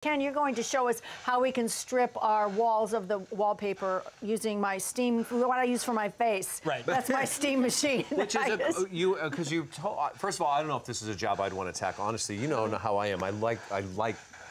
Ken, you're going to show us how we can strip our walls of the wallpaper using my steam, what I use for my face. Right. That's my steam machine. Which is because you told, first of all, I don't know if this is a job I'd want to tackle. Honestly, you know how I am. I like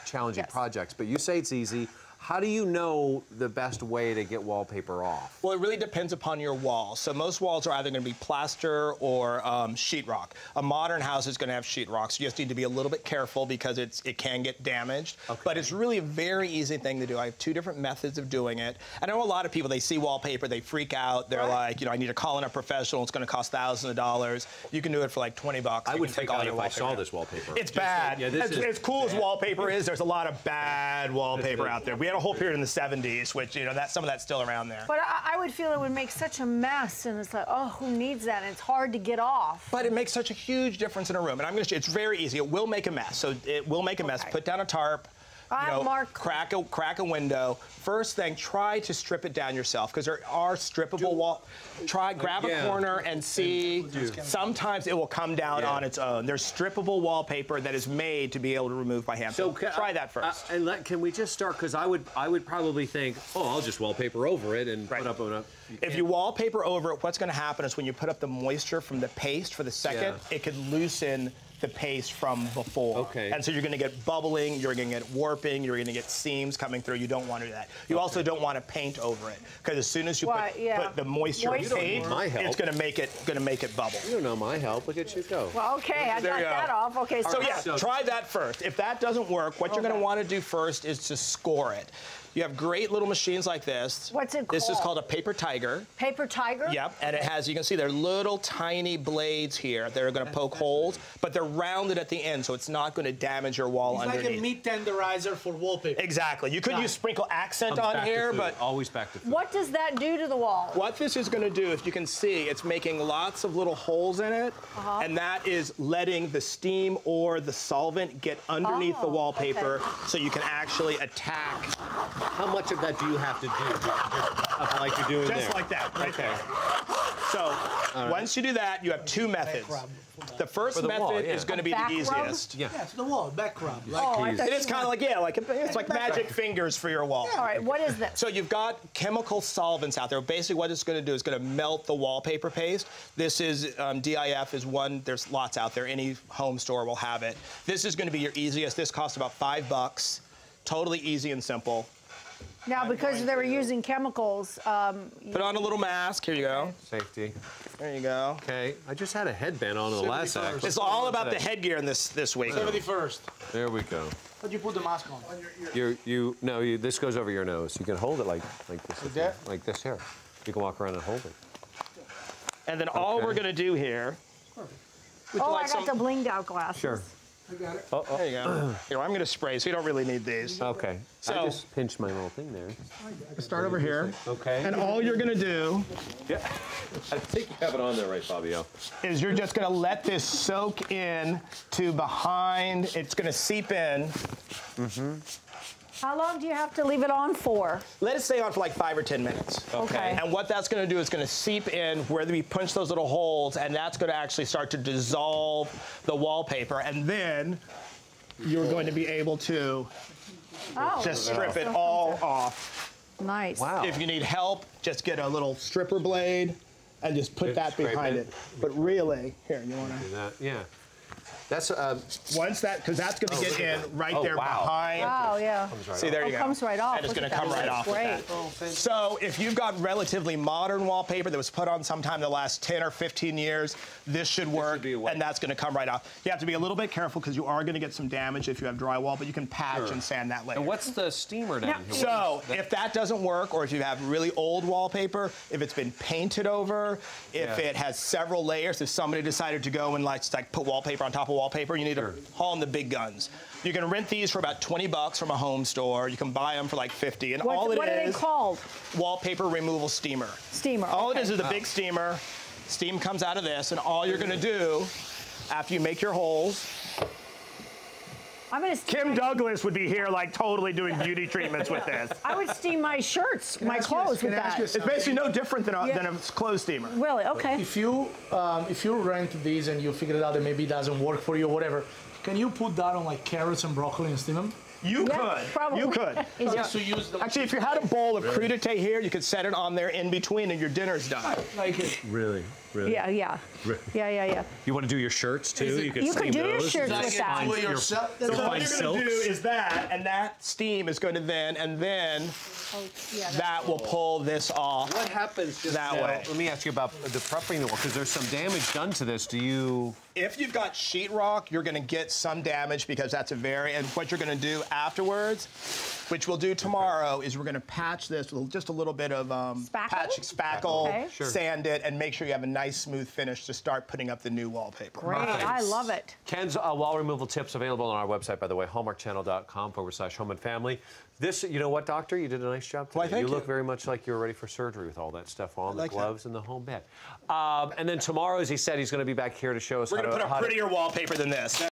challenging projects, but you say it's easy. How do you know the best way to get wallpaper off? Well, it really depends upon your wall. So most walls are either going to be plaster or sheetrock. A modern house is going to have sheetrock, so you just need to be a little bit careful because it can get damaged. Okay. But it's really a very easy thing to do. I have two different methods of doing it. I know a lot of people, they see wallpaper, they freak out. They're like, you know, I need to call in a professional. It's going to cost thousands of dollars. You can do it for like 20 bucks. I would freak out if I saw this wallpaper. It's bad. Like, yeah, as cool as wallpaper is, there's a lot of bad wallpaper out there. We had a whole period in the 70s, which, you know, some of that's still around there. But I would feel it would make such a mess, and it's like, oh, who needs that? And it's hard to get off. But it makes such a huge difference in a room. And I'm going to show you, it's very easy. It will make a mess. So it will make a mess. Put down a tarp. Crack a window. First thing, try to strip it down yourself because there are strippable wall. Grab a corner and see. Sometimes it will come down on its own. There's strippable wallpaper that is made to be able to remove by hand. So try that first. Can we just start? Because I would probably think, oh, I'll just wallpaper over it and put up a. If you wallpaper over it, what's going to happen is when you put up the moisture from the paste for the second, it could loosen the paste from before. Okay. And so you're going to get bubbling, you're going to get warping, you're going to get seams coming through. You don't want to do that. You also don't want to paint over it because as soon as you put the moisture in paint, it's going to make it bubble. You don't know my help. Look at you go. Well, okay, I got that off. Okay, so yeah, try that first. If that doesn't work, what you're going to want to do first is to score it. You have great little machines like this. What's it called? This is called a paper tiger. Paper tiger? Yep, and it has, you can see there are little tiny blades here that are going to poke holes, but they're rounded at the end, so it's not going to damage your wall underneath. It's like a meat tenderizer for wallpaper. Exactly. You could use sprinkle accent on here, but always back to food. What does that do to the wall? What this is going to do, if you can see, it's making lots of little holes in it, and that is letting the steam or the solvent get underneath the wallpaper so you can actually attack. How much of that do you have to do? Just like you're doing there? Just like that, right there. So once you do that, you have two methods. The first method is going to be the easiest. Yeah, it's the wall, back rub. It is kind of like, it's like magic fingers for your wall. All right, what is this? So you've got chemical solvents out there. Basically what it's going to do is going to melt the wallpaper paste. This is, DIF is one, there's lots out there. Any home store will have it. This is going to be your easiest. This costs about $5. Totally easy and simple. Now, because they were using chemicals, put on a little mask. Here you go. Safety. There you go. Okay. I just had a headband on the last act. It's all about the headgear in this week. 71st. There we go. But you put the mask on. This goes over your nose. You can hold it like this. Like this here. You can walk around and hold it. And then all we're going to do here. I got the blinged out glasses. Sure. I got it. There you go. Here, I'm going to spray, so you don't really need these. Okay. So I just pinched my little thing there. Start over here. Okay. And all you're going to do I think you have it on there right, Fabio. Is you're just going to let this soak in to behind. It's going to seep in. How long do you have to leave it on for? Let it stay on for like 5 or 10 minutes. Okay. And what that's going to do is going to seep in where we punch those little holes, and that's going to actually start to dissolve the wallpaper. And then you're going to be able to just strip it all off. Nice. Wow. If you need help, just get a little stripper blade and just put that behind it. But really, here, you want to do that? Yeah. That's once that, because that's going to get in right there behind. Wow, yeah. See, there you go. It comes right off. And it's going to come right off with that. So if you've got relatively modern wallpaper that was put on sometime in the last 10 or 15 years, this should work, and that's going to come right off. You have to be a little bit careful because you are going to get some damage if you have drywall, but you can patch and sand that later. And what's the steamer down here? So if that doesn't work, or if you have really old wallpaper, if it's been painted over, if it has several layers, if somebody decided to go and like put wallpaper on top of wallpaper, you need to haul in the big guns. You can rent these for about $20 from a home store. You can buy them for like 50. And all it is, what are they called? Wallpaper removal steamer. Steamer. All it is a big steamer. Steam comes out of this, and all you're going to do after you make your holes. Kim Douglas would be here like totally doing beauty treatments with this. I would steam my shirts, my clothes with that. It's basically no different than a clothes steamer. Really? Okay. If you rent these and you figure it out that maybe it doesn't work for you or whatever, can you put that on like carrots and broccoli and steam them? You Yeah, could. probably. You could. Just to use the. Actually, if you had a bowl of crudité here, you could set it on there in between and your dinner's done. Like it. Really? Really? Yeah, yeah. Yeah. You want to do your shirts too? Is it- You could You could steam do your those. shirts Like with it that. do it yourself. That's So all. what you're going to do is that, and that steam is going to then, Oh, yeah, that will pull this off. What happens just that now? way? Let me ask you about the prepping the wall, because there's some damage done to this. Do you? If you've got sheetrock, you're going to get some damage because that's a very, and what you're going to do afterwards, which we'll do tomorrow, is we're going to patch this with just a little bit of spackle, Okay. Sure. sand it, and make sure you have a nice smooth finish to start putting up the new wallpaper. Great, I love it. Ken's wall removal tips available on our website, by the way, hallmarkchannel.com/home and family. This, you know what, doctor? You did a nice job today. Why, thank you you. look very much like you were ready for surgery with all that stuff on, like the gloves and the home bed. And then tomorrow, as he said, he's going to be back here to show us We're how going to put how a prettier wallpaper than this.